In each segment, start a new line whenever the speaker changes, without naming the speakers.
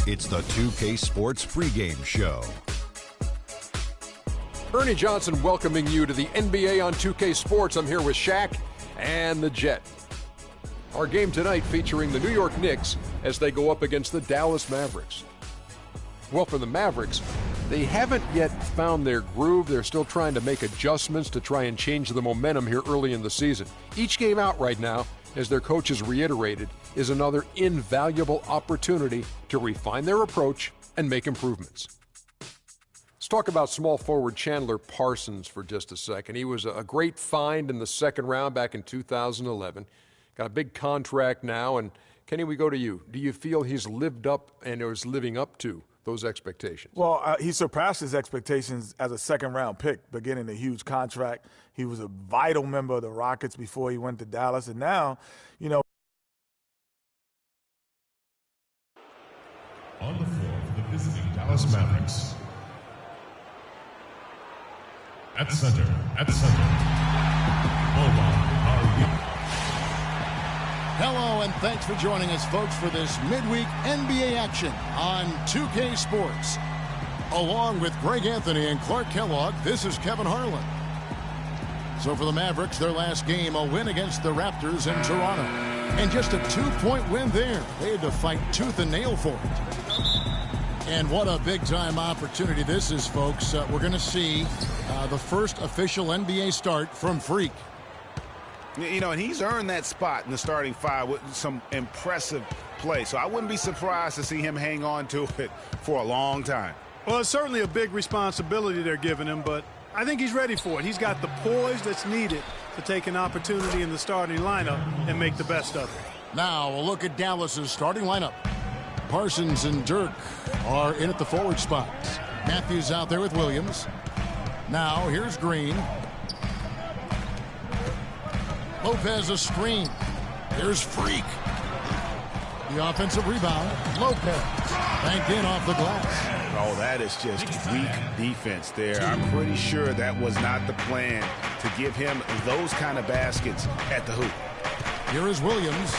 It's the 2K Sports pregame show.
Ernie Johnson welcoming you to the NBA on 2K Sports. I'm here with Shaq and the Jet. Our game tonight featuring the New York Knicks as they go up against the Dallas Mavericks. Well, for the Mavericks, they haven't yet found their groove. They're still trying to make adjustments to try and change the momentum here early in the season. Each game out right now, as their coaches reiterated, is another invaluable opportunity to refine their approach and make improvements. Let's talk about small forward Chandler Parsons for just a second. He was a great find in the second round back in 2011. Got a big contract now, and Kenny, we go to you. Do you feel he's lived up and is living up to those expectations?
Well, he surpassed his expectations as a second-round pick, beginning a huge contract. He was a vital member of the Rockets before he went to Dallas, and now, you know.
On the floor for the visiting Dallas Mavericks. At center.
Hello and thanks for joining us, folks, for this midweek NBA action on 2K Sports. Along with Greg Anthony and Clark Kellogg, this is Kevin Harlan. So for the Mavericks, their last game, a win against the Raptors in Toronto. And just a 2-point win there. They had to fight tooth and nail for it. And what a big-time opportunity this is, folks. We're going to see the first official NBA start from Freak.
You know, and he's earned that spot in the starting five with some impressive play. So I wouldn't be surprised to see him hang on to it for a long time.
Well, it's certainly a big responsibility they're giving him, but I think he's ready for it. He's got the poise that's needed to take an opportunity in the starting lineup and make the best of it.
Now a look at Dallas's starting lineup. Parsons and Dirk are in at the forward spots. Matthews out there with Williams. Now here's Green. Lopez a screen. There's Freak. The offensive rebound. Lopez banked in off the glass.
Oh, that is just weak defense there. I'm pretty sure that was not the plan to give him those kind of baskets at the hoop.
Here is Williams.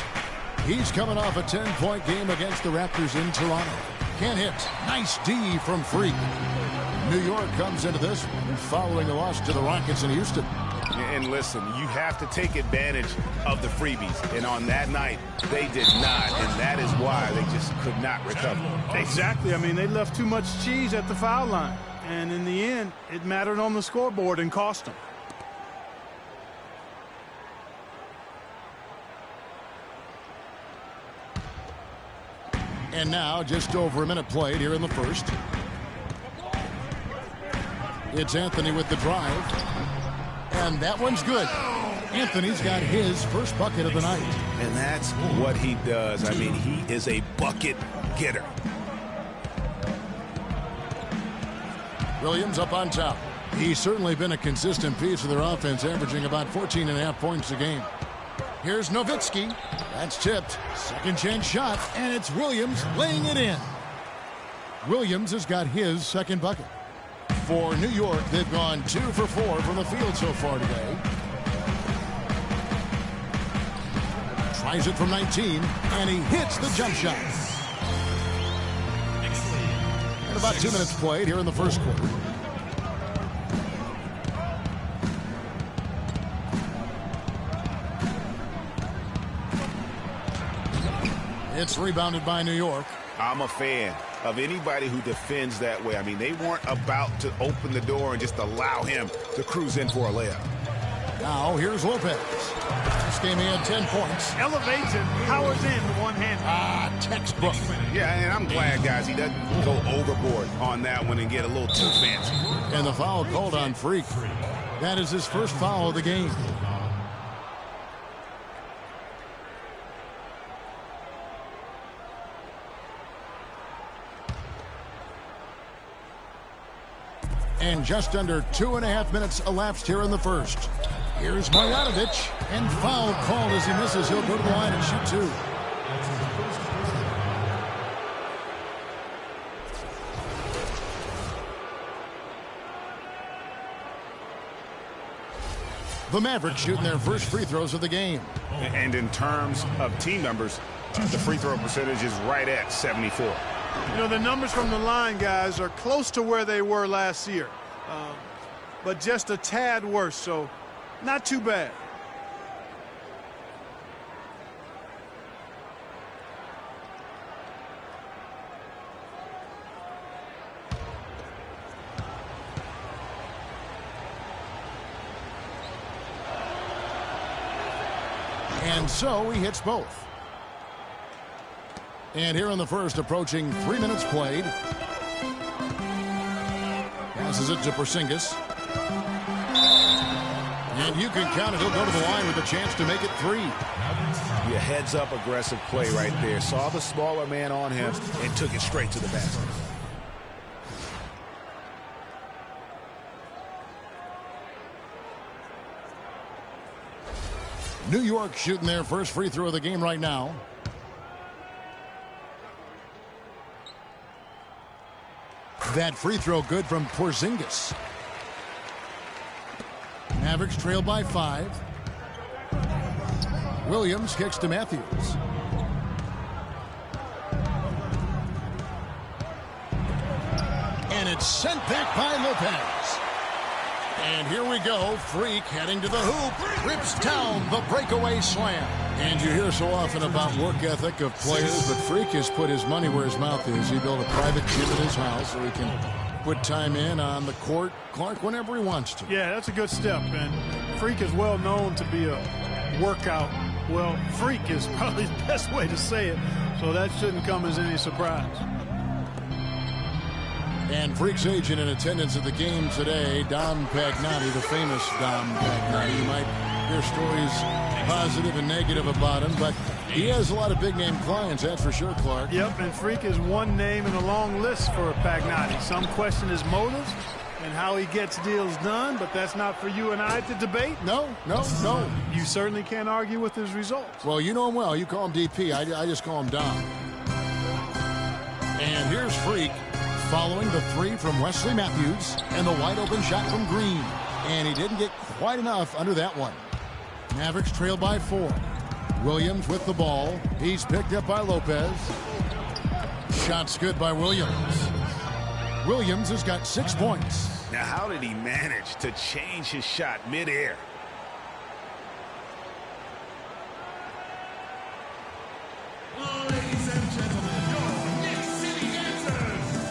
He's coming off a 10-point game against the Raptors in Toronto. Can't hit. Nice D from Freak. New York comes into this following a loss to the Rockets in Houston.
And listen, you have to take advantage of the freebies. And on that night, they did not. And that is why they just could not recover.
Exactly. I mean, they left too much cheese at the foul line. And in the end, it mattered on the scoreboard and cost them.
And now, just over a minute played here in the first. It's Anthony with the drive. And that one's good. Anthony's got his first bucket of the night.
And that's what he does. I mean, he is a bucket getter.
Williams up on top. He's certainly been a consistent piece of their offense, averaging about 14.5 points a game. Here's Nowitzki. That's tipped. Second chance shot, and it's Williams laying it in. Williams has got his second bucket. For New York, they've gone 2 for 4 from the field so far today. Tries it from 19, and he hits the jump shot. And about 2 minutes played here in the first quarter. It's rebounded by New York.
I'm a fan of anybody who defends that way. I mean, they weren't about to open the door and just allow him to cruise in for a layup.
Now, here's Lopez. This game he had 10 points.
Elevates and powers in with one hand.
Textbook.
Yeah, and I'm glad, guys, he doesn't go overboard on that one and get a little too fancy.
And the foul called on Freak. That is his first foul of the game. And just under 2.5 minutes elapsed here in the first. Here's Marjanovic, and foul called as he misses. He'll go to the line and shoot 2. The Mavericks shooting their first free throws of the game.
And in terms of team numbers, the free throw percentage is right at 74.
You know, the numbers from the line, guys, are close to where they were last year, but just a tad worse, so not too bad.
And so he hits both. And here in the first, approaching 3 minutes played. Passes it to Porzingis. And you can count it. He'll go to the line with a chance to make it 3.
Your heads-up aggressive play right there. Saw the smaller man on him and took it straight to the basket.
New York shooting their first free throw of the game right now. That free throw good from Porzingis. Mavericks trail by 5. Williams kicks to Matthews. And it's sent back by Lopez. And here we go. Freak heading to the hoop. Rips down the breakaway slam. And you hear so often about work ethic of players, but Freak has put his money where his mouth is. He built a private gym in his house so he can put time in on the court, Clark, whenever he wants to.
Yeah, that's a good step. And Freak is well known to be a workout. Well, freak is probably the best way to say it. So that shouldn't come as any surprise.
And Freak's agent in attendance at the game today, Dom Pagnotti, the famous Dom Pagnotti. You might hear stories positive and negative about him, but he has a lot of big-name clients, that's for sure, Clark.
Yep, and Freak is one name in a long list for Pagnotti. Some question his motives and how he gets deals done, but that's not for you and I to debate.
No.
You certainly can't argue with his results.
Well, you know him well. You call him DP. I just call him Dom. And here's Freak, following the 3 from Wesley Matthews and the wide-open shot from Green. And he didn't get quite enough under that one. Mavericks trail by 4. Williams with the ball. He's picked up by Lopez. Shot's good by Williams. Williams has got 6 points.
Now, how did he manage to change his shot midair?
Ladies and gentlemen, your Knicks City Dancers.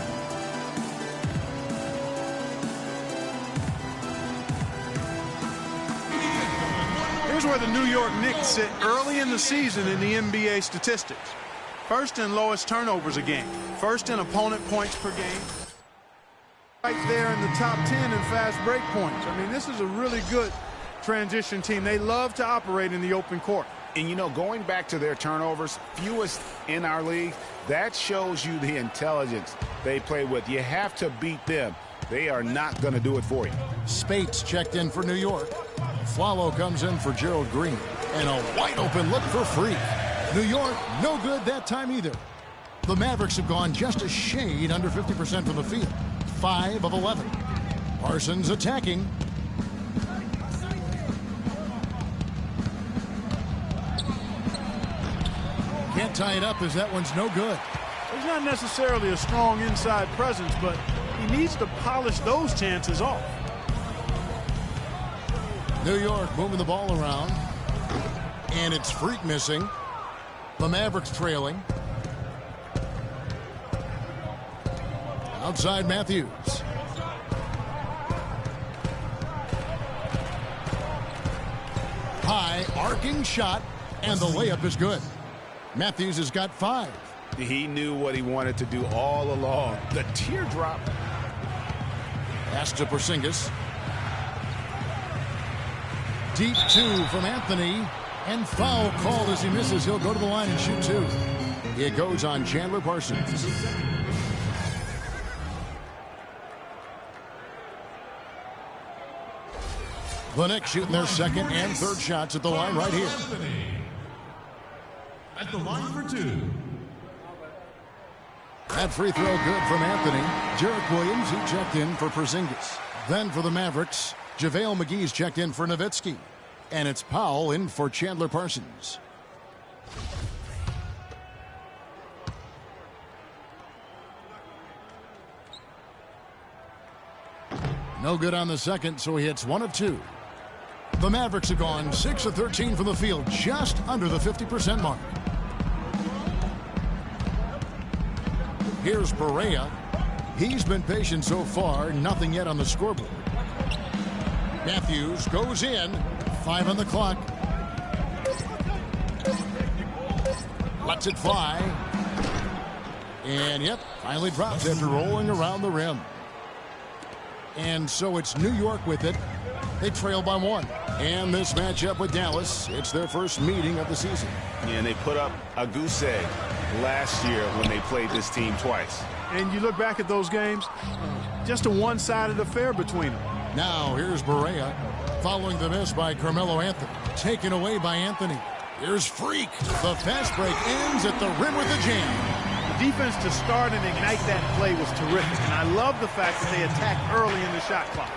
Here's where the New York Knicks sit early in the season in the NBA statistics. First in lowest turnovers a game. First in opponent points per game. Right there in the top 10 in fast break points. I mean, this is a really good transition team. They love to operate in the open court.
And, you know, going back to their turnovers, fewest in our league, that shows you the intelligence they play with. You have to beat them. They are not going to do it for you.
Spates checked in for New York. Flalo comes in for Gerald Green. And a wide-open look for Freak. New York, no good that time either. The Mavericks have gone just a shade under 50% from the field. 5 of 11. Parsons attacking. Can't tie it up as that one's no good.
He's not necessarily a strong inside presence, but he needs to polish those chances off.
New York moving the ball around. And it's Freak missing. The Mavericks trailing. Outside Matthews. High arcing shot, and the layup is good. Matthews has got 5.
He knew what he wanted to do all along. The teardrop.
Pass to Porzingis. Deep 2 from Anthony. And foul called as he misses. He'll go to the line and shoot 2. It goes on Chandler Parsons. The Knicks shooting their second and third shots at the line right here.
At the line for 2.
That free throw good from Anthony. Jarek Williams, he checked in for Porzingis. Then for the Mavericks, JaVale McGee's checked in for Nowitzki. And it's Powell in for Chandler Parsons. No good on the second, so he hits 1 of 2. The Mavericks have gone 6 of 13 from the field, just under the 50% mark. Here's Barea. He's been patient so far, nothing yet on the scoreboard. Matthews goes in, 5 on the clock. Lets it fly. And yep, finally drops after rolling around the rim. And so it's New York with it. They trail by 1. And this matchup with Dallas, it's their first meeting of the season.
Yeah, and they put up a goose egg last year when they played this team twice.
And you look back at those games, just a one-sided affair between them.
Now here's Barea, following the miss by Carmelo Anthony. Taken away by Anthony. Here's Freak. The fast break ends at the rim with a jam.
The defense to start and ignite that play was terrific, and I love the fact that they attacked early in the shot clock.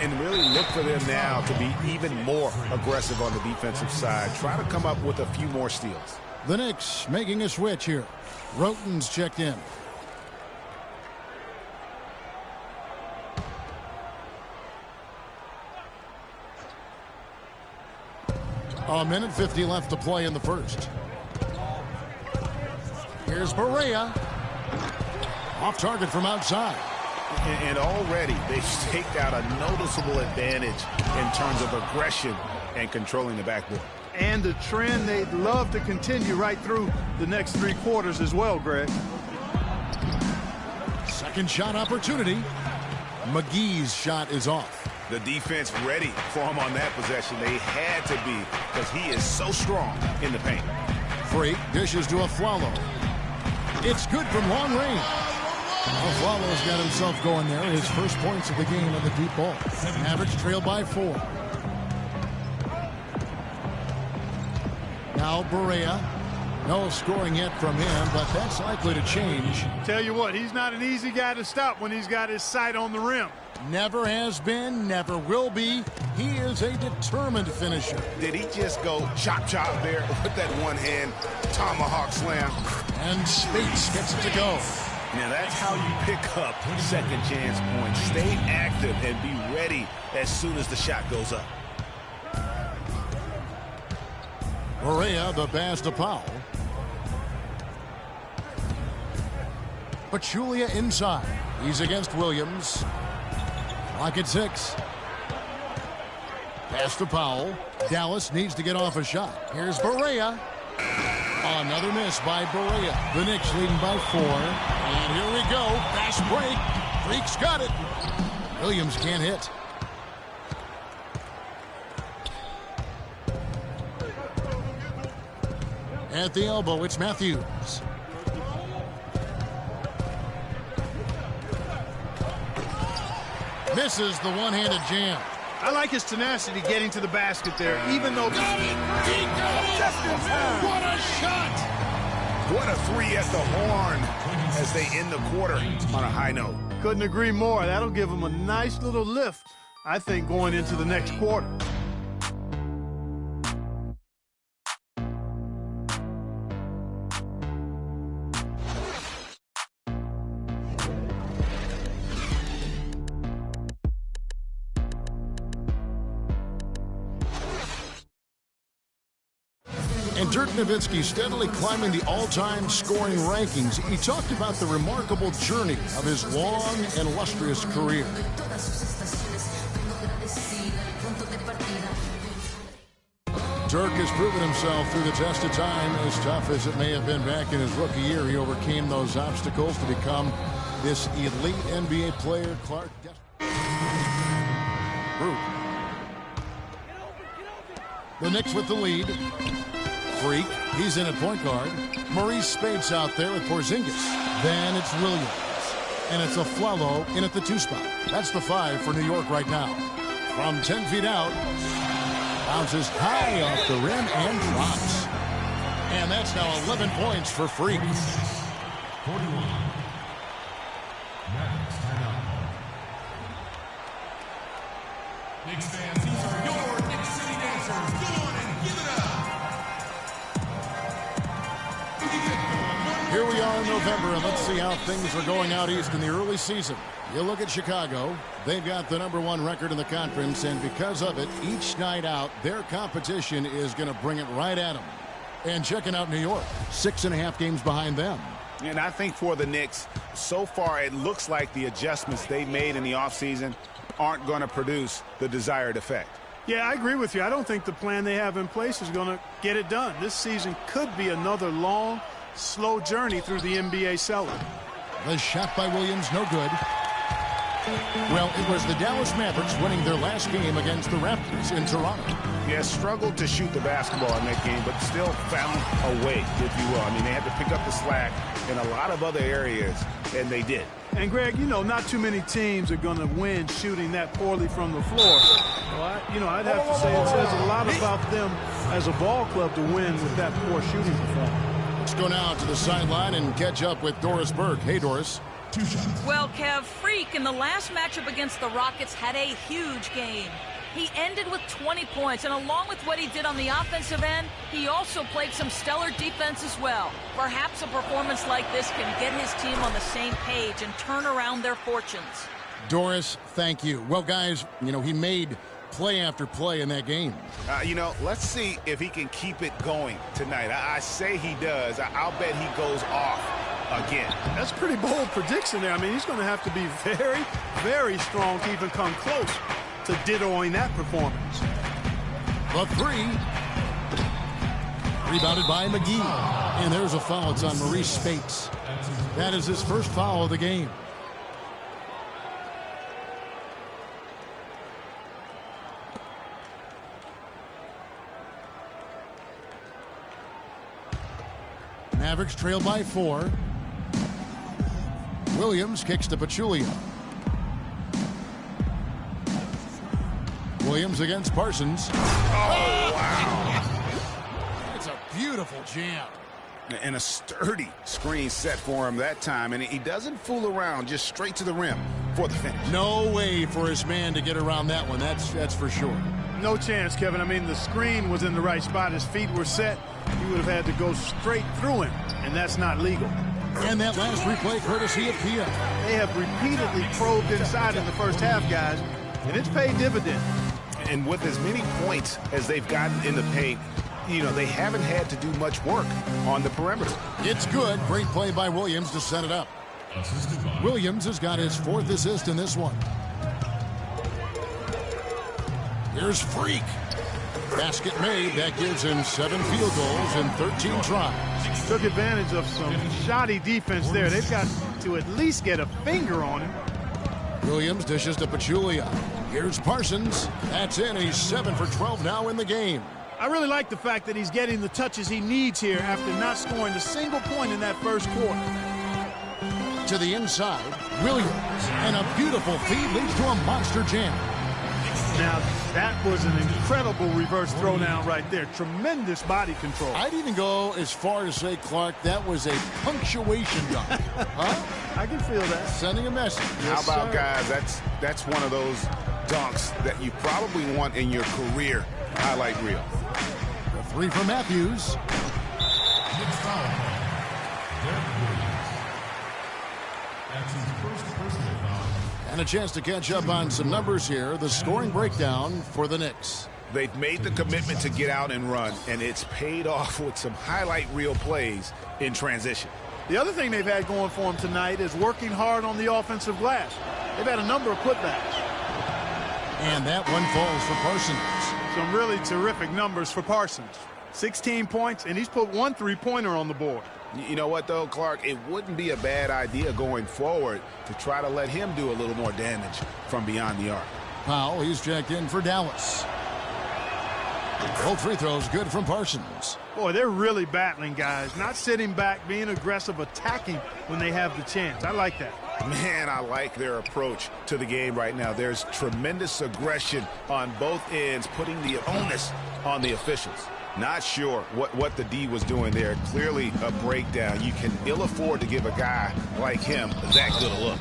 And really look for them now to be even more aggressive on the defensive side. Try to come up with a few more steals.
The Knicks making a switch here. Roten's checked in. A minute 50 left to play in the first. Here's Barea. Off target from outside.
And already they've staked out a noticeable advantage in terms of aggression and controlling the backboard.
And the trend they'd love to continue right through the next 3 quarters as well, Greg.
Second shot opportunity. McGee's shot is off.
The defense ready for him on that possession. They had to be, because he is so strong in the paint.
Freak dishes to Afflalo. It's good from long range. Afflalo's got himself going there. His first points of the game on the deep ball. Mavericks trail by 4. Now Barea. No scoring yet from him, but that's likely to change.
Tell you what, he's not an easy guy to stop when he's got his sight on the rim.
Never has been, never will be. He is a determined finisher.
Did he just go chop there with that one-hand tomahawk slam?
And Spates gets it to go.
Now that's how you pick up second chance points. Stay active and be ready as soon as the shot goes up.
Barea, the pass to Powell. Pachulia inside. He's against Williams. Clock at 6. Pass to Powell. Dallas needs to get off a shot. Here's Barea. Another miss by Barea. The Knicks leading by 4. And here we go. Fast break. Freak's got it. Williams can't hit. At the elbow, it's Matthews. Misses the one-handed jam.
I like his tenacity getting to the basket there, even though...
Got it! He got it!
Just in time.
What a shot!
What a 3 at the horn as they end the quarter on a high note.
Couldn't agree more. That'll give him a nice little lift, I think, going into the next quarter.
And Dirk Nowitzki steadily climbing the all-time scoring rankings. He talked about the remarkable journey of his long and illustrious career. Dirk has proven himself through the test of time. As tough as it may have been back in his rookie year, he overcame those obstacles to become this elite NBA player. Clark. The Knicks with the lead. Freak, he's in at point guard. Maurice Spates out there with Porzingis. Then it's Williams. And it's Afflalo in at the 2 spot. That's the 5 for New York right now. From 10 feet out. Bounces high off the rim and drops. And that's now 11 points for Freak.
41. Mavericks timeout. Knicks fans, these are your Knicks City dancers. Go on and give it up.
Here we are in the November, and let's see how things are going out east in the early season. You look at Chicago. They've got the #1 record in the conference, and because of it, each night out, their competition is going to bring it right at them. And checking out New York, 6.5 games behind them.
And I think for the Knicks, so far it looks like the adjustments they made in the offseason aren't going to produce the desired effect.
Yeah, I agree with you. I don't think the plan they have in place is going to get it done. This season could be another long, slow journey through the NBA cellar.
The shot by Williams, no good. Well, it was the Dallas Mavericks winning their last game against the Raptors in Toronto.
Yeah, struggled to shoot the basketball in that game, but still found a way, if you will. I mean, they had to pick up the slack in a lot of other areas, and they did.
And, Greg, you know, not too many teams are going to win shooting that poorly from the floor. Well, I'd have to say it says a lot about them as a ball club to win with that poor shooting performance.
Let's go now to the sideline and catch up with Doris Burke. Hey, Doris.
Well, Kev, Freak in the last matchup against the Rockets had a huge game. He ended with 20 points, and along with what he did on the offensive end, he also played some stellar defense as well. Perhaps a performance like this can get his team on the same page and turn around their fortunes.
Doris, thank you. Well, guys, he made play after play in that game.
Let's see if he can keep it going tonight. I say he does. I'll bet he goes off again.
That's a pretty bold prediction there. I mean, he's going to have to be very, very strong to even come close to dittoing that performance.
The three. Rebounded by McGee. And there's a foul. It's on Maurice Spates. That is his first foul of the game. Mavericks trail by 4. Williams kicks to Pachulia. Williams against Parsons.
Oh, wow.
It's a beautiful jam.
And a sturdy screen set for him that time. And he doesn't fool around, just straight to the rim for the finish.
No way for his man to get around that one. That's for sure.
No chance, Kevin. I mean, the screen was in the right spot. His feet were set. He would have had to go straight through him, and that's not legal.
And that last replay courtesy of Pia.
They have repeatedly probed inside in the first half, guys, and it's paid dividends.
And with as many points as they've gotten in the paint, they haven't had to do much work on the perimeter.
It's good. Great play by Williams to set it up. Williams has got his 4th assist in this one. Here's Freak. Basket made. That gives him 7 field goals in 13 tries.
Took advantage of some shoddy defense there. They've got to at least get a finger on him.
Williams dishes to Pachulia. Here's Parsons. That's in. He's 7 for 12 now in the game.
I really like the fact that he's getting the touches he needs here after not scoring a single point in that first quarter.
To the inside, Williams. And a beautiful feed leads to a monster jam.
Now, that was an incredible reverse throwdown right there. Tremendous body control.
I'd even go as far as say, Clark, that was a punctuation dunk. Huh?
I can feel that.
Sending a message.
Yes, how about, guys, that's one of those dunks that you probably want in your career highlight reel.
The 3 for Matthews.
Next foul. That's his first personal foul.
And a chance to catch up on some numbers here. The scoring breakdown for the Knicks.
They've made the commitment to get out and run, and it's paid off with some highlight reel plays in transition.
The other thing they've had going for them tonight is working hard on the offensive glass. They've had a number of putbacks.
And that one falls for Parsons.
Some really terrific numbers for Parsons. 16 points, and he's put 1 3-pointer on the board.
You know what, though, Clark? It wouldn't be a bad idea going forward to try to let him do a little more damage from beyond the arc.
Powell, he's checked in for Dallas. Both free throws good from Parsons.
Boy, they're really battling, guys. Not sitting back, being aggressive, attacking when they have the chance. I like that.
Man, I like their approach to the game right now. There's tremendous aggression on both ends, putting the onus on the officials. Not sure what the D was doing there. Clearly a breakdown. You can ill afford to give a guy like him that good a look.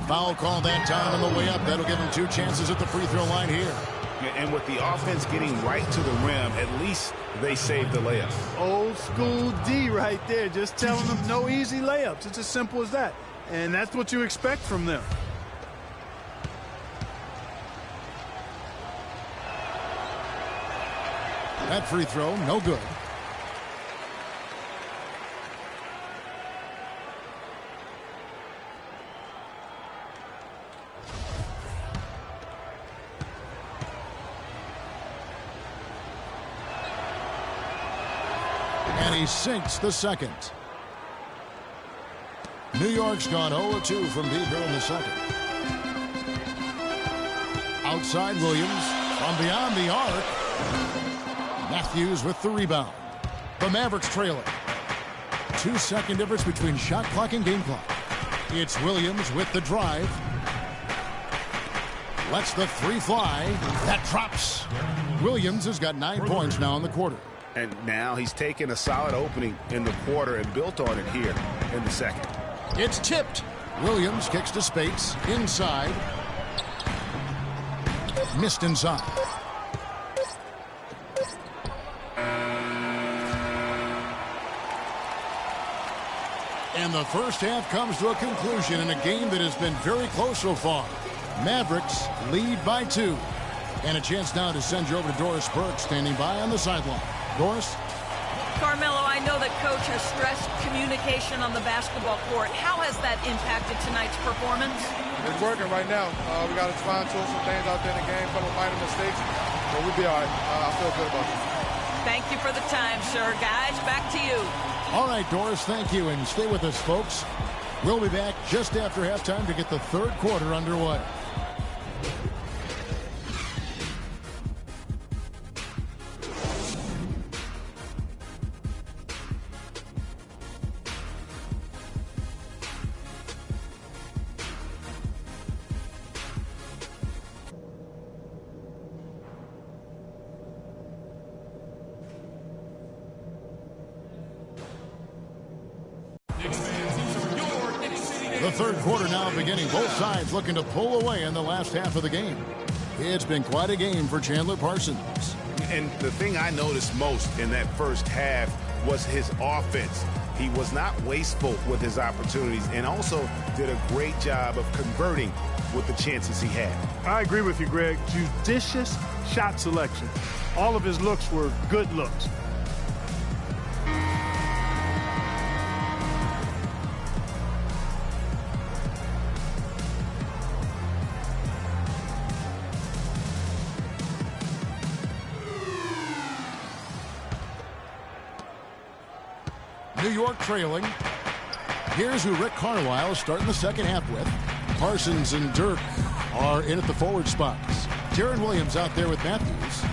Foul call that time on the way up. That'll give him 2 chances at the free throw line here.
And with the offense getting right to the rim, at least they saved the layup.
Old school D right there, just telling them no easy layups. It's as simple as that. And that's what you expect from them.
That free throw, no good. And he sinks the second. New York's gone 0-2 from deep here in the second. Outside Williams from beyond the arc. Matthews with the rebound. The Mavericks trailing. 2-second difference between shot clock and game clock. It's Williams with the drive. Lets the three fly. That drops. Williams has got 9 points now in the quarter.
And now he's taken a solid opening in the quarter and built on it here in the second.
It's tipped. Williams kicks to Spates. Inside. Missed inside. And the first half comes to a conclusion in a game that has been very close so far. Mavericks lead by 2. And a chance now to send you over to Doris Burke standing by on the sideline. Doris?
Carmelo, I know that Coach has stressed communication on the basketball court. How has that impacted tonight's performance?
It's working right now. We got to fine-tune some things out there in the game, a couple minor mistakes, but we'll be all right. I feel good about it.
Thank you for the time, sir. Guys, back to you.
All right, Doris, thank you, and stay with us, folks. We'll be back just after halftime to get the third quarter underway. The third quarter now beginning. Both sides looking to pull away in the last half of the game. It's been quite a game for Chandler Parsons.
And the thing I noticed most in that first half was his offense. He was not wasteful with his opportunities and also did a great job of converting with the chances he had.
I agree with you, Greg. Judicious shot selection. All of his looks were good looks.
New York trailing. Here's who Rick Carlisle starting the second half with. Parsons and Dirk are in at the forward spots. Jaron Williams out there with Matthews.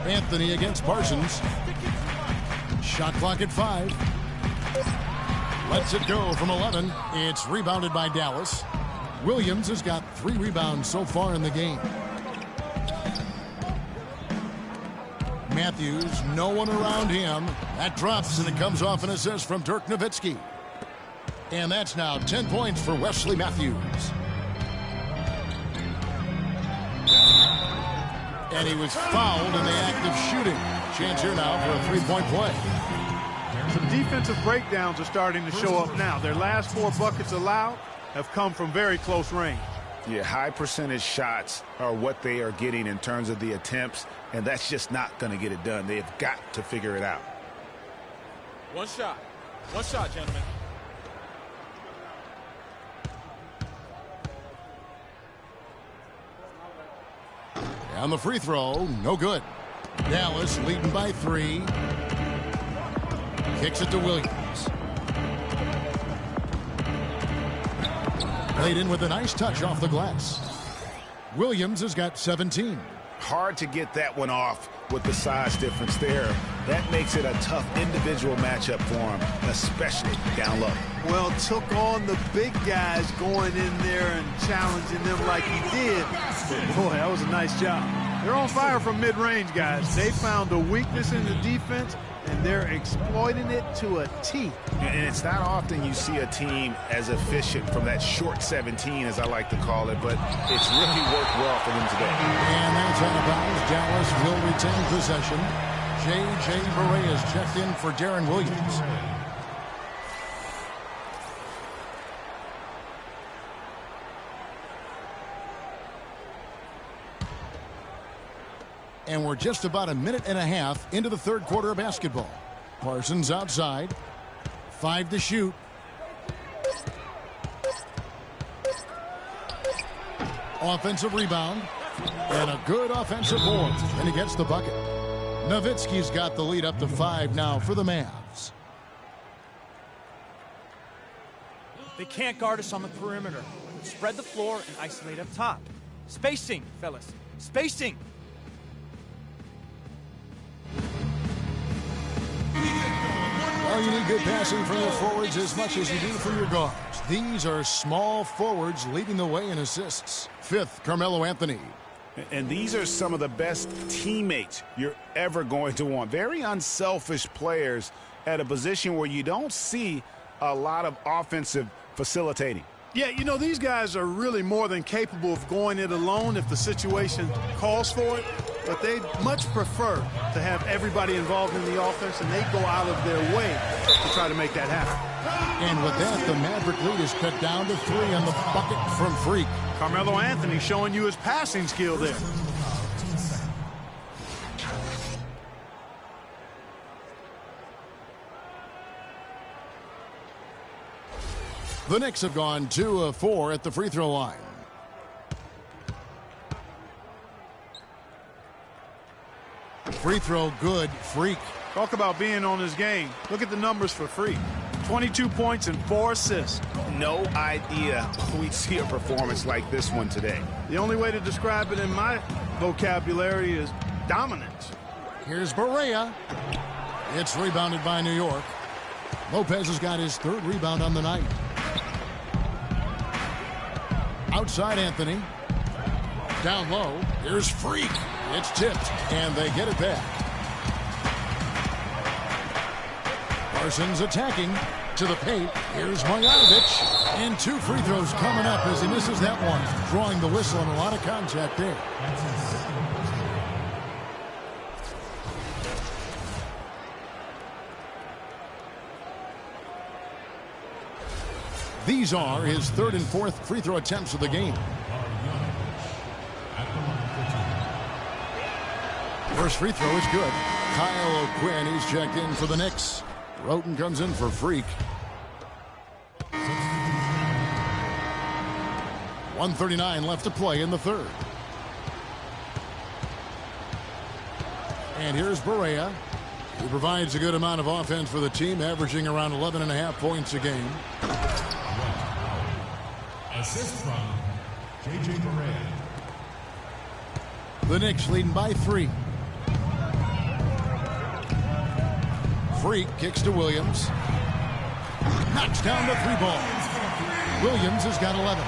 Anthony against Parsons. Shot clock at 5. Lets it go from 11. It's rebounded by Dallas. Williams has got 3 rebounds so far in the game. Matthews, no one around him. That drops, and it comes off an assist from Dirk Nowitzki. And that's now 10 points for Wesley Matthews. And he was fouled in the act of shooting. Chance here now for a 3-point play.
Some defensive breakdowns are starting to show up now. Their last 4 buckets allowed have come from very close range.
Yeah, high percentage shots are what they are getting in terms of the attempts, and that's just not going to get it done. They have got to figure it out.
One shot, gentlemen.
And the free throw, no good. Dallas leading by 3. Kicks it to Williams. Played in with a nice touch off the glass. Williams has got 17.
Hard to get that one off with the size difference there. That makes it a tough individual matchup for him, especially down low.
Well, took on the big guys going in there and challenging them like he did. Boy, that was a nice job. They're on fire from mid-range, guys. They found a weakness in the defense, and they're exploiting it to a T.
And it's not often you see a team as efficient from that short 17, as I like to call it, but it's really worked well for them today.
And that's out of bounds. Dallas will retain possession. J.J. Barea is checked in for Darren Williams. And we're just about a minute and a half into the third quarter of basketball. Parsons outside. 5 to shoot. Offensive rebound. And a good offensive board. And he gets the bucket. Nowitzki's got the lead up to 5 now for the Mavs.
They can't guard us on the perimeter. Spread the floor and isolate up top. Spacing, fellas. Spacing.
Well, you need good passing from your forwards as much as you do from your guards. These are small forwards leading the way in assists. 5th, Carmelo Anthony.
And these are some of the best teammates you're ever going to want. Very unselfish players at a position where you don't see a lot of offensive facilitating.
Yeah, you know, these guys are really more than capable of going it alone if the situation calls for it, but they much prefer to have everybody involved in the offense, and they go out of their way to try to make that happen.
And with that, the Maverick lead is cut down to 3 on the bucket from Freak.
Carmelo Anthony showing you his passing skill there.
The Knicks have gone 2 of 4 at the free throw line. Free throw good. Freak.
Talk about being on his game. Look at the numbers for Freak. 22 points and 4 assists.
No idea we'd see a performance like this one today.
The only way to describe it in my vocabulary is dominance.
Here's Barea. It's rebounded by New York. Lopez has got his 3rd rebound on the night. Outside Anthony. Down low. Here's Freak. It's tipped, and they get it back. Parsons attacking to the paint. Here's Marjanovic. And 2 free throws coming up as he misses that one. Drawing the whistle and a lot of contact there. These are his 3rd and 4th free throw attempts of the game. First free throw is good. Kyle O'Quinn, he's checked in for the Knicks. Roten comes in for Freak. 1:39 left to play in the 3rd. And here's Barea. He provides a good amount of offense for the team, averaging around 11.5 points a game.
Assist from J.J. Barea.
The Knicks leading by 3. Freak kicks to Williams. Knocks down the 3-ball. Williams has got 11.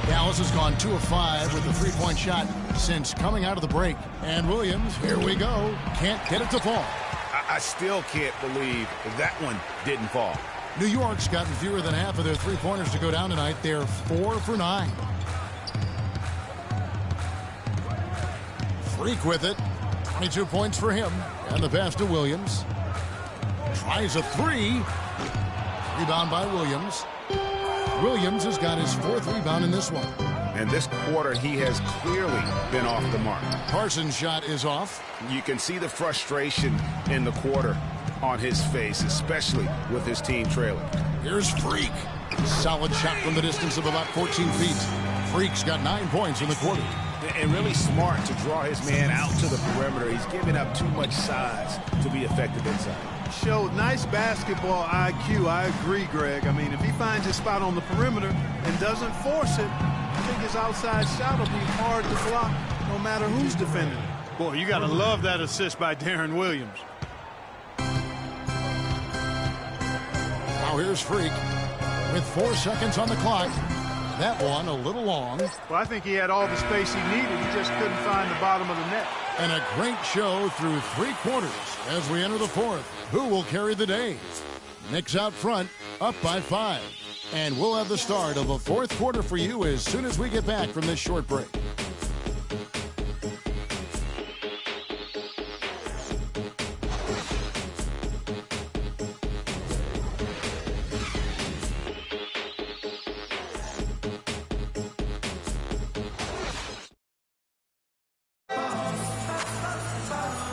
Dallas has gone 2 of 5 with the 3-point shot since coming out of the break. And Williams, here we go, can't get it to fall.
I still can't believe that one didn't fall.
New York's gotten fewer than half of their 3-pointers to go down tonight. They're 4 for 9. Freak with it. 22 points for him. And the pass to Williams. Tries a 3. Rebound by Williams. Williams has got his 4th rebound in this one.
And this quarter, he has clearly been off the mark.
Parsons' shot is off.
You can see the frustration in the quarter on his face, especially with his team trailing.
Here's Freak. Solid shot from the distance of about 14 feet. Freak's got 9 points in the quarter.
And really smart to draw his man out to the perimeter. He's giving up too much size to be effective inside.
Showed nice basketball IQ. I agree, Greg. I mean, if he finds his spot on the perimeter and doesn't force it, I think his outside shot will be hard to block no matter who's defending it. Boy, you got to love that assist by Darren Williams.
Now here's Freak with 4 seconds on the clock. That one a little long.
Well, I think he had all the space he needed. He just couldn't find the bottom of the net.
And a great show through 3 quarters as we enter the 4th. Who will carry the day? Knicks out front, up by 5. And we'll have the start of the 4th quarter for you as soon as we get back from this short break.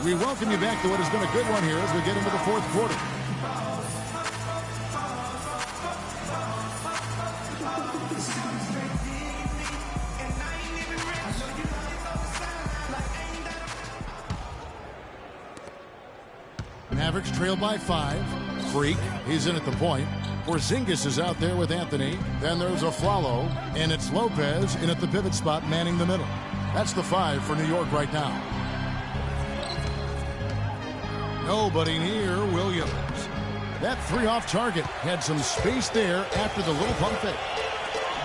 We welcome you back to what has been a good one here as we get into the 4th quarter. Mavericks trail by 5. Freak, he's in at the point. Porzingis is out there with Anthony. Then there's Aflalo, and it's Lopez in at the pivot spot manning the middle. That's the 5 for New York right now. Nobody near Williams. That 3 off target had some space there after the little pump fake.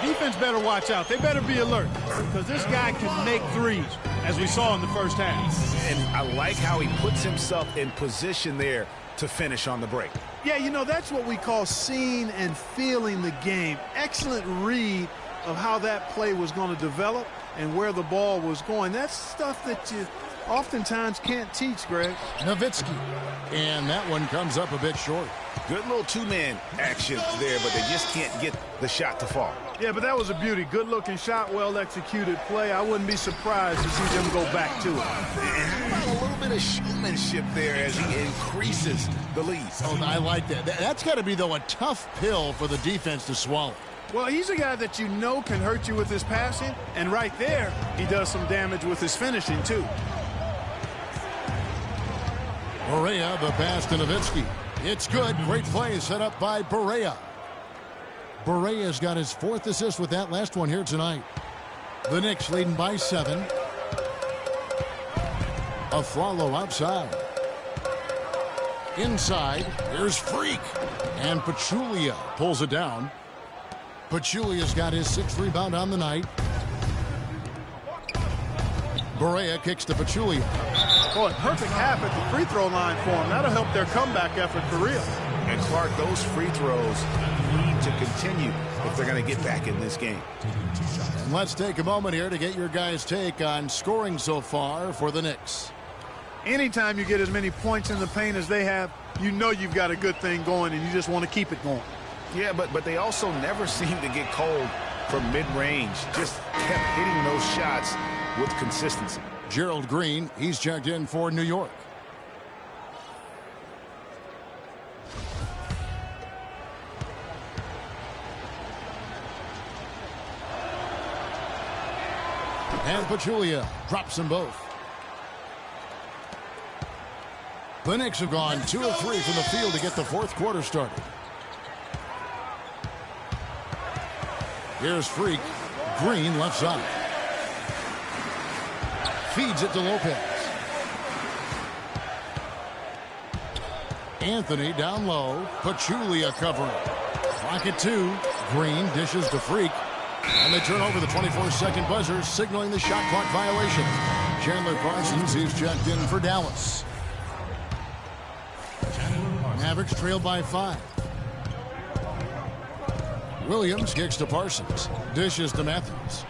Defense better watch out. They better be alert because this guy can make threes, as we saw in the first half.
And I like how he puts himself in position there to finish on the break.
Yeah, you know, that's what we call seeing and feeling the game. Excellent read of how that play was going to develop and where the ball was going. That's stuff that you oftentimes can't teach, Greg.
Nowitzki. And that one comes up a bit short.
Good little 2-man action there, but they just can't get the shot to fall.
Yeah, but that was a beauty. Good-looking shot, well-executed play. I wouldn't be surprised to see them go back to it.
And how about a little bit of showmanship there as he increases the lead?
Oh, I like that. That's got to be, though, a tough pill for the defense to swallow.
Well, he's a guy that you know can hurt you with his passing, and right there, he does some damage with his finishing, too.
Barea, the pass to Nowitzki. It's good. Great play set up by Barea. Barea's got his 4th assist with that last one here tonight. The Knicks leading by 7. Aflalo outside. Inside, here's Freak. And Pachulia pulls it down. Pachulia's got his 6th rebound on the night. Barea kicks to Pachulia.
Boy, perfect half at the free throw line for him. That'll help their comeback effort for real.
And Clark, those free throws need to continue if they're going to get back in this game.
And let's take a moment here to get your guys' take on scoring so far for the Knicks.
Anytime you get as many points in the paint as they have, you know you've got a good thing going, and you just want to keep it going.
Yeah, but they also never seem to get cold from mid-range. Just kept hitting those shots with consistency.
Gerald Green, he's checked in for New York. And Pachulia drops them both. The Knicks have gone 2 of 3 from the field to get the 4th quarter started. Here's Freak. Green left side. Feeds it to Lopez. Anthony down low. Pachulia covering. Clock at 2. Green dishes to Freak. And they turn over the 24-second buzzer, signaling the shot clock violation. Chandler Parsons, he's checked in for Dallas. Mavericks trail by 5. Williams kicks to Parsons. Dishes to Matthews.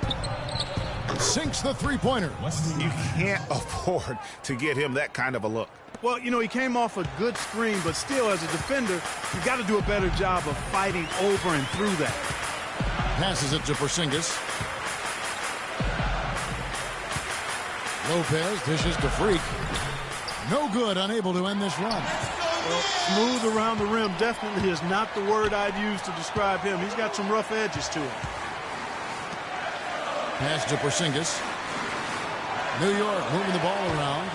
Sinks the three-pointer.
You can't afford to get him that kind of a look.
Well, you know, he came off a good screen, but still, as a defender, you got to do a better job of fighting over and through that.
Passes it to Porzingis. Lopez dishes to Freak. No good, unable to end this run.
Well, smooth around the rim definitely is not the word I'd use to describe him. He's got some rough edges to him.
Pass to Porzingis. New York moving the ball around.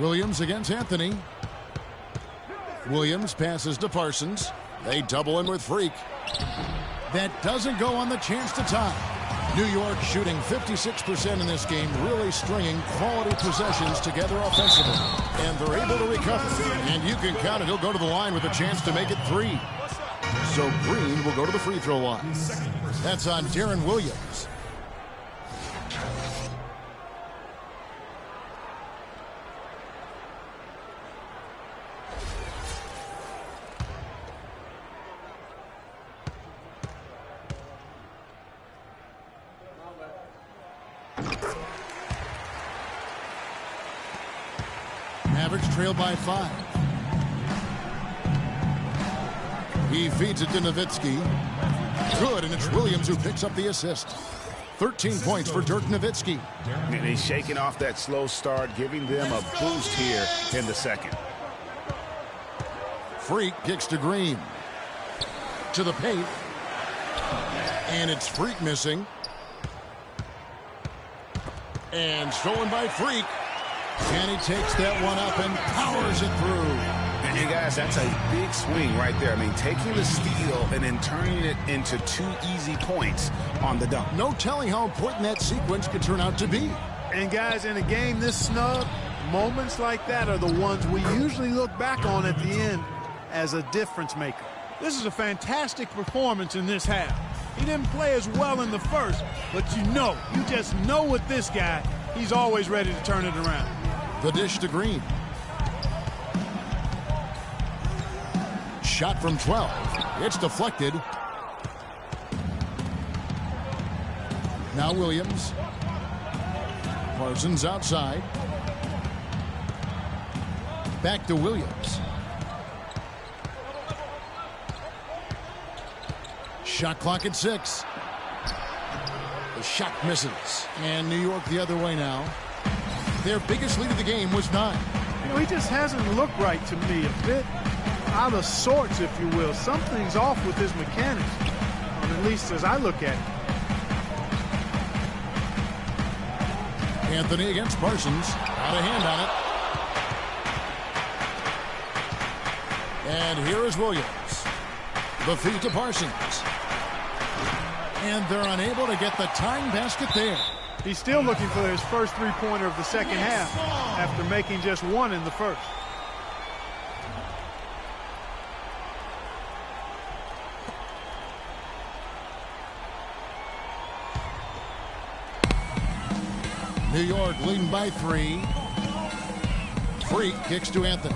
Williams against Anthony. Williams passes to Parsons. They double in with Freak. That doesn't go on the chance to tie. New York shooting 56% in this game, really stringing quality possessions together offensively. And they're able to recover. And you can count it. He'll go to the line with a chance to make it 3. So Green will go to the free throw line. That's on Darren Williams. Mavericks trail by 5. He feeds it to Nowitzki. Good, and it's Williams who picks up the assist. 13 points for Dirk Nowitzki.
And he's shaking off that slow start, giving them a boost here in the second.
Freak kicks to Green. To the paint. And it's Freak missing. And stolen by Freak. And he takes that one up and powers it through.
And guys, that's a big swing right there. I mean, taking the steal and then turning it into 2 easy points on the dunk.
No telling how important that sequence could turn out to be.
And guys, in a game this snug, moments like that are the ones we usually look back on at the end as a difference maker. This is a fantastic performance in this half. He didn't play as well in the first, but you just know with this guy, he's always ready to turn it around.
The dish to Green. Shot from 12. It's deflected. Now Williams. Parsons outside. Back to Williams. Shot clock at 6. The shot misses. And New York the other way now. Their biggest lead of the game was 9.
He just hasn't looked right to me. A bit out of sorts, if you will. Something's off with his mechanics, at least as I look at it.
Anthony against Parsons. Out of hand on it. And here is Williams. The feed to Parsons. And they're unable to get the tying basket there.
He's still looking for his first three-pointer of the second half after making just one in the first.
New York leading by 3. Freak kicks to Anthony.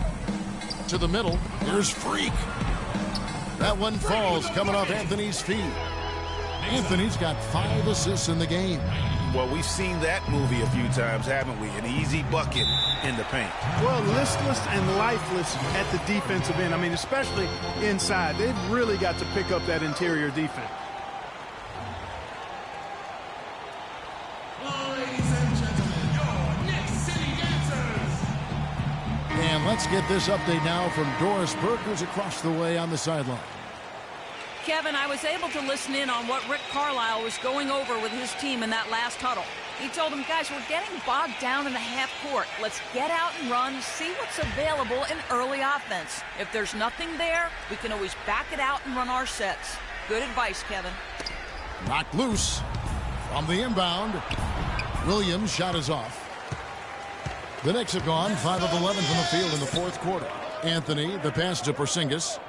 To the middle. There's Freak. That one falls coming off Anthony's feet. Anthony's got 5 assists in the game.
Well, we've seen that movie a few times, haven't we? An easy bucket in the paint.
Well, listless and lifeless at the defensive end. I mean, especially inside. They've really got to pick up that interior defense.
And let's get this update now from Doris Burke, who's across the way on the sideline.
Kevin, I was able to listen in on what Rick Carlisle was going over with his team in that last huddle. He told them, guys, we're getting bogged down in the half court. Let's get out and run, see what's available in early offense. If there's nothing there, we can always back it out and run our sets. Good advice, Kevin.
Knocked loose from the inbound. Williams' shot is off. The Knicks have gone 5 of 11 from the field in the fourth quarter. Anthony, the pass to Porzingis.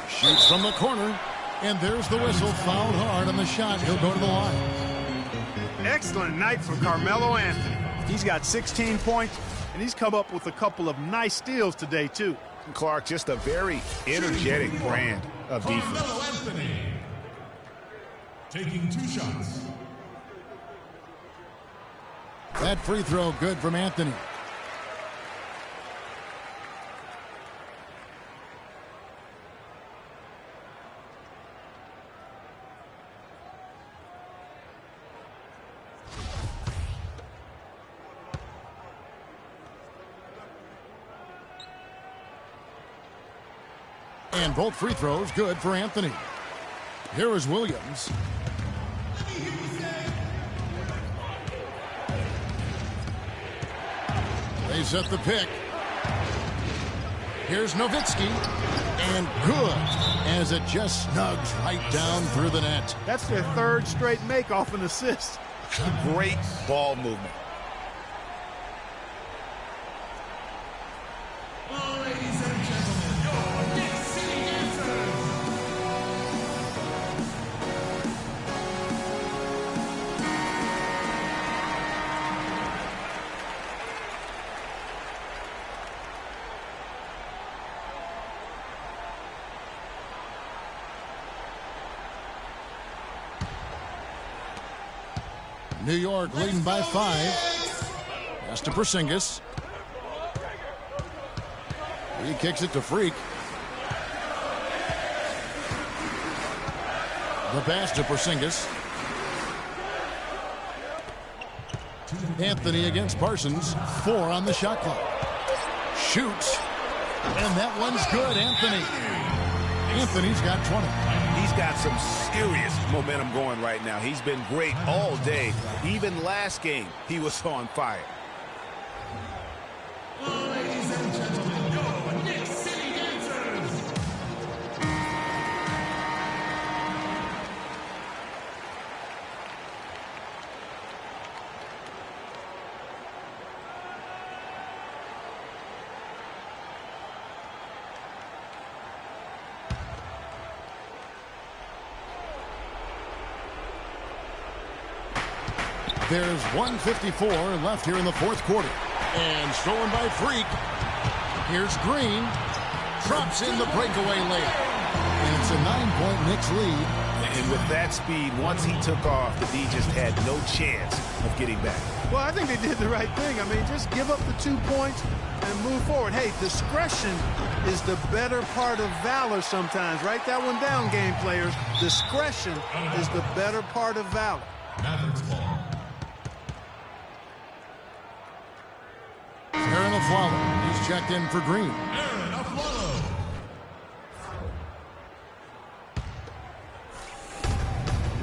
Shoots from the corner. And there's the whistle. Fouled hard on the shot. He'll go to the line.
Excellent night for Carmelo Anthony. He's got 16 points, and he's come up with a couple of nice steals today, too.
Clark, just a very energetic brand of defense.
Carmelo Anthony taking 2 shots.
That free throw good from Anthony. And both free throws good for Anthony. Here is Williams. They set the pick. Here's Nowitzki. And good, as it just snugs right down through the net.
That's their 3rd straight make off an assist.
Great ball movement.
Ladies and gentlemen, your Knicks City Dancers.
New York leading by 5. Pass to Porzingis. He kicks it to Freak. The pass to Porzingis. Anthony against Parsons. 4 on the shot clock. Shoots. And that one's good, Anthony. Anthony's got 20.
He's got some serious momentum going right now. He's been great all day. Even last game, he was on fire.
Ladies and gentlemen, your Knicks City Dancers.
There's 1:54 left here in the fourth quarter. And stolen by Freak. Here's Green. Drops in the breakaway layup. And it's a 9-point Knicks lead.
And with that speed, once he took off, the D just had no chance of getting back.
Well, I think they did the right thing. I mean, just give up the 2 points and move forward. Hey, discretion is the better part of valor sometimes. Write that one down, game players. Discretion is the better part of valor.
Mavericks ball.
Aaron Aflalo. He's checked in for Green.
Aaron Aflalo.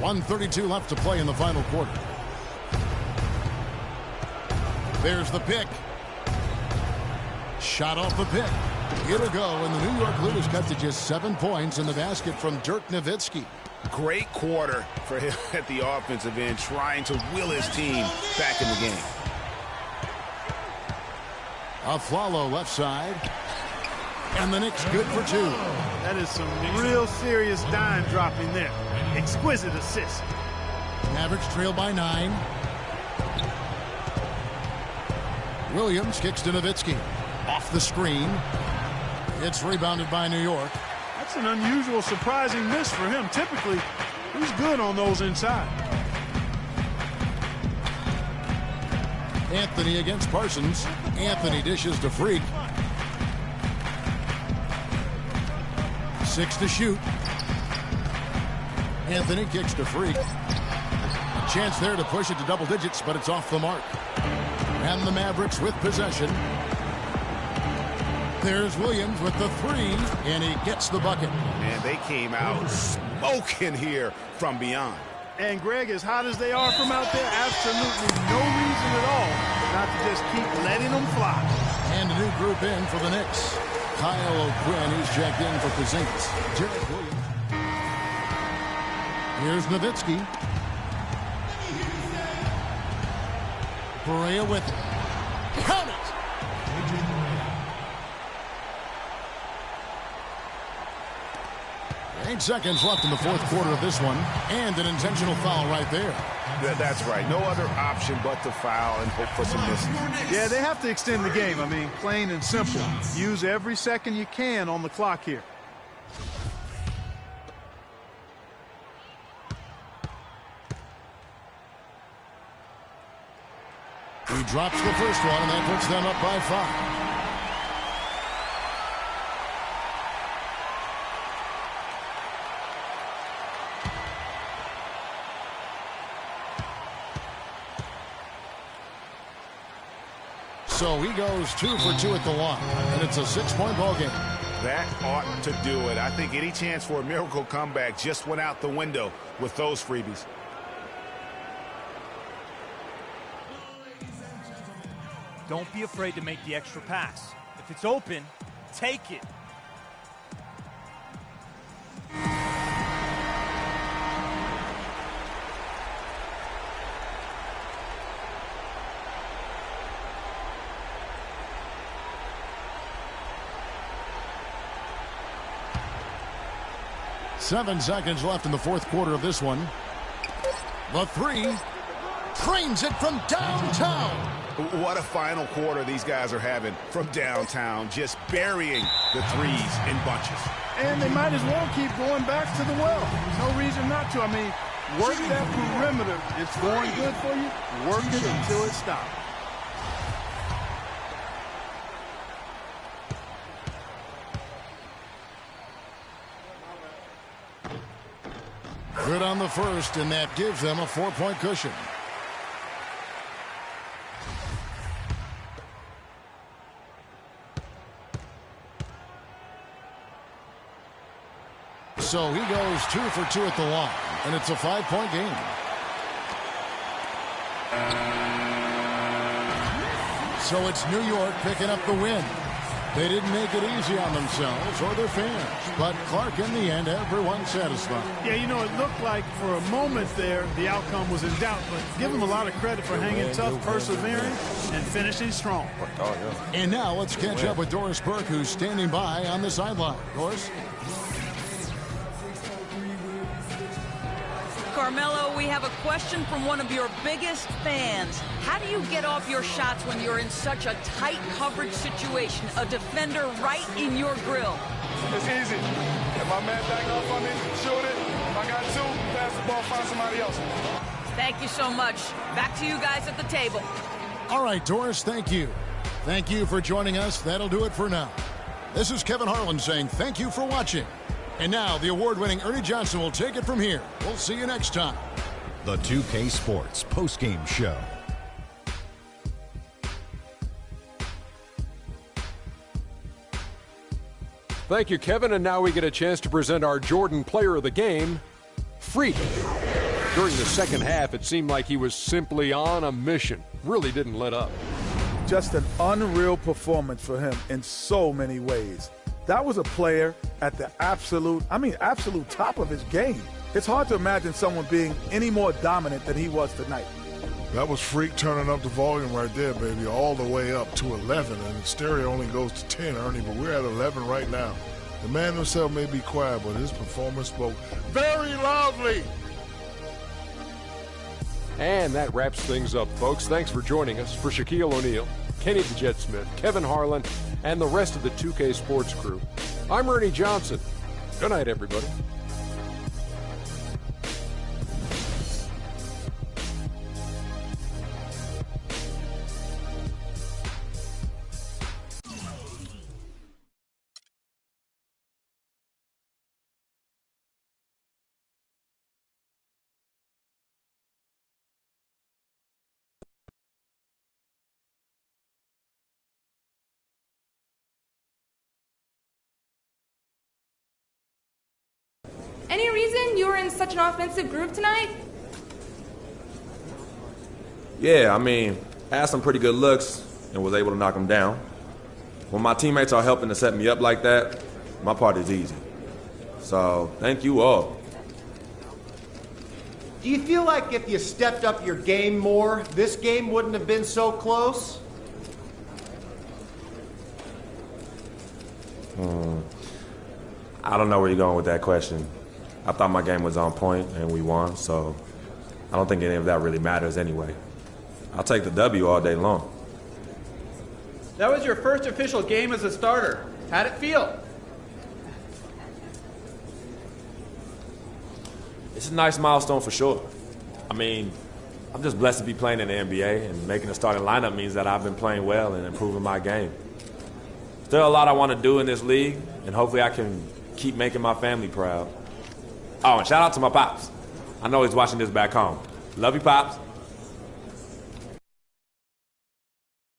.132 left to play in the final quarter. There's the pick. Shot off the pick. It'll go, and the New York Blue is cut to just 7 points in the basket from Dirk Nowitzki.
Great quarter for him at the offensive end, trying to will his team back in the game.
Aflalo left side. And the Knicks good for 2.
That is some real serious dime dropping there. Exquisite assist.
Mavericks trail by 9. Williams kicks to Nowitzki. Off the screen. It's rebounded by New York.
That's an unusual, surprising miss for him. Typically, he's good on those inside.
Anthony against Parsons. Anthony dishes to Freak. 6 to shoot. Anthony kicks to Freak. A chance there to push it to double digits, but it's off the mark. And the Mavericks with possession. There's Williams with the 3, and he gets the bucket.
And they came out smoking here from beyond.
And Greg, as hot as they are from out there, absolutely no reason at all not to just keep letting them fly.
And a new group in for the Knicks. Kyle O'Quinn, he's checked in for Porzingis. Jarrett Williams. Here's Nowitzki. Perea with it. Count it! 8 seconds left in the fourth quarter of this one. And an intentional foul right there.
That's right. No other option but to foul and hope for some misses.
Yeah, they have to extend the game. I mean, plain and simple. Use every second you can on the clock here.
He drops the first one, and that puts them up by 5. So he goes 2 for 2 at the line, and it's a 6-point ball game.
That ought to do it. I think any chance for a miracle comeback just went out the window with those freebies.
Don't be afraid to make the extra pass. If it's open, take it.
Seven seconds left in the fourth quarter of this one. The 3 trains it from downtown.
What a final quarter these guys are having from downtown, just burying the threes in bunches.
And they might as well keep going back to the well. There's no reason not to. I mean, work that perimeter. It's going good for you. Work it until it stops.
Good on the first, and that gives them a 4-point cushion. So he goes 2 for 2 at the line, and it's a 5-point game. So it's New York picking up the win. They didn't make it easy on themselves or their fans, but Clark, in the end, everyone's satisfied.
Yeah, you know, it looked like for a moment there the outcome was in doubt, but give them a lot of credit for hanging tough, persevering, and finishing strong.
And now let's catch up with Doris Burke, who's standing by on the sideline. Doris?
Carmelo, we have a question from one of your biggest fans. How do you get off your shots when you're in such a tight coverage situation? A defender right in your grill.
It's easy. If my man back off on me, shoot it. If I got 2, pass the ball, find somebody else.
Thank you so much. Back to you guys at the table.
All right, Doris, thank you. Thank you for joining us. That'll do it for now. This is Kevin Harlan saying thank you for watching. And now the award-winning Ernie Johnson will take it from here. We'll see you next time.
The 2K Sports postgame show.
Thank you, Kevin. And now we get a chance to present our Jordan Player of the Game, Freak. During the second half, it seemed like he was simply on a mission. Really didn't let up.
Just an unreal performance for him in so many ways. That was a player at the absolute top of his game. It's hard to imagine someone being any more dominant than he was tonight.
That was Freak turning up the volume right there, baby, all the way up to 11. And stereo only goes to 10, Ernie, but we're at 11 right now. The man himself may be quiet, but his performance spoke very loudly.
And that wraps things up, folks. Thanks for joining us. For Shaquille O'Neal, Kenny the Jet Smith, Kevin Harlan, and the rest of the 2K Sports crew, I'm Ernie Johnson. Good night, everybody.
Any reason you were in such an offensive group tonight?
Yeah, I had some pretty good looks and was able to knock them down. When my teammates are helping to set me up like that, my part is easy. So, thank you all.
Do you feel like if you stepped up your game more, this game wouldn't have been so close?
I don't know where you're going with that question. I thought my game was on point and we won, so I don't think any of that really matters anyway. I'll take the W all day long.
That was your first official game as a starter. How'd it feel?
It's a nice milestone for sure. I'm just blessed to be playing in the NBA, and making a starting lineup means that I've been playing well and improving my game. Still a lot I want to do in this league, and hopefully I can keep making my family proud. Oh, and shout out to my pops. I know he's watching this back home. Love you, Pops.